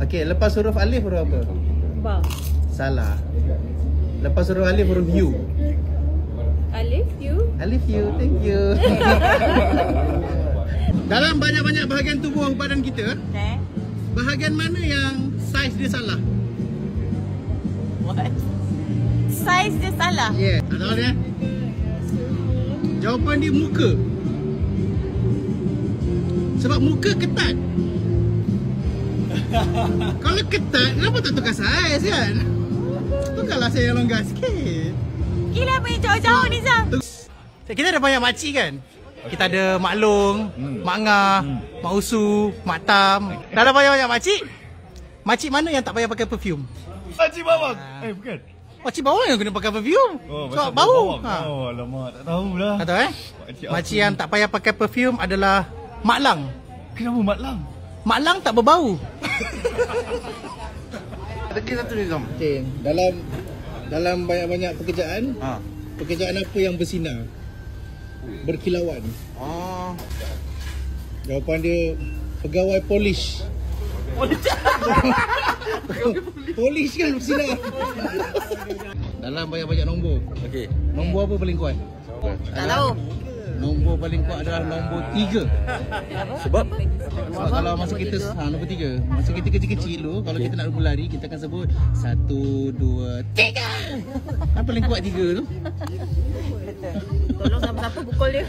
Okey, lepas huruf alif huruf apa? Ba. Salah. Lepas huruf alif huruf U. Alif, you. Alif U, thank you. Dalam banyak-banyak bahagian tubuh badan kita, bahagian mana yang saiz dia salah? What? Saiz dia salah? Yeah, tak tahu dia. Jawapan dia muka. Sebab muka ketat. Kalau ketat, kenapa tak tukar saiz kan? Tukarlah saya yang longgar sikit. Gila apa yang jauh-jauh ni, Zam? Kita ada banyak makcik kan? Kita ada Mak Long, Mak Ngah, Mak Usu, Mak Tam. Dah ada banyak-banyak makcik. Makcik mana yang tak payah pakai perfume? Makcik bawang. Bukan. Makcik bawang yang kena pakai perfume. Sebab bau. Oh, alamak, tak tahulah. Tak tahu Makcik yang tak payah pakai perfume adalah Mak Lang. Kenapa Mak Lang? Mak Lang tak berbau. Teki satu ni, Zam. Okay, dalam banyak-banyak pekerjaan, pekerjaan apa yang bersinar? Berkilauan. Jawapan dia pegawai polish. Polish kan bersinar. Dalam banyak-banyak nombor. Okey. Nombor apa paling kuat? Tak tahu. Nombor paling kuat adalah nombor 3. Sebab? Sebab kalau masa kita nombor 3. Masa kita kecil-kecil dulu, kalau kita nak berlari, kita akan sebut 1, 2, 3. Yang paling kuat 3 tu. Tolong siapa-siapa pukul dia.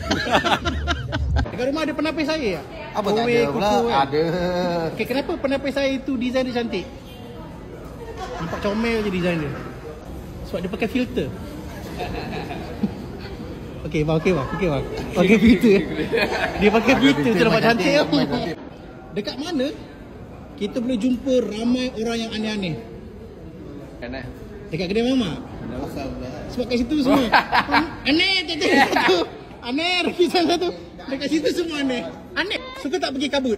Dekat rumah ada penapis air tak? Apa tak ada pula? Ada. Okay, kenapa penapis air tu design dia cantik? Nampak comel je design dia. Sebab dia pakai filter. Okey bang. Pakai filter. Dia pakai filter tu nampak cantik. Dekat mana kita boleh jumpa ramai orang yang aneh-aneh? Dekat kedai mamak. Sebab kat situ semua aneh tak satu. Aneh rekisan satu. Dekat situ semua aneh. Aneh. Suka tak pergi kabut?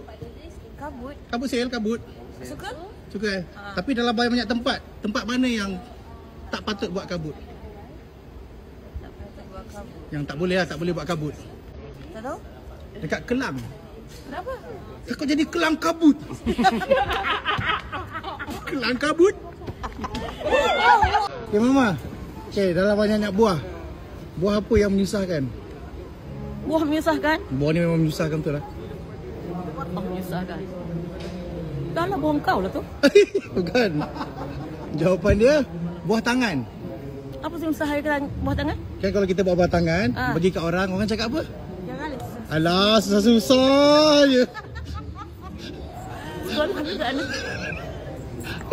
Kabut? Kabut sel, kabut. Suka? Suka Tapi dalam banyak tempat, tempat mana yang tak patut buat kabut? Tak patut buat kabut. Yang tak boleh lah, tak boleh buat kabut. Tak tahu? Dekat Kelang. Kenapa? Takut jadi kelang kabut. Kelang kabut. Okay Mama. Okay, dalam banyak-banyak buah. Buah apa yang menyusahkan? Buah menyusahkan? Buah ni memang menyusahkan betul lah. Oh, menyusahkan. Dah lah buah kau lah tu. Bukan. Jawapan dia buah tangan. Apa sih menyusahkan buah tangan? Kan kalau kita buat buah tangan, bagi kat orang cakap apa? Jangan lah. Alah, susah-susah je. Tuan mana kat mana?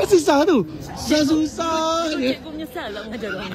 Susah tu. Susah-susah je. Cikgu menyesal lah mengajar orang.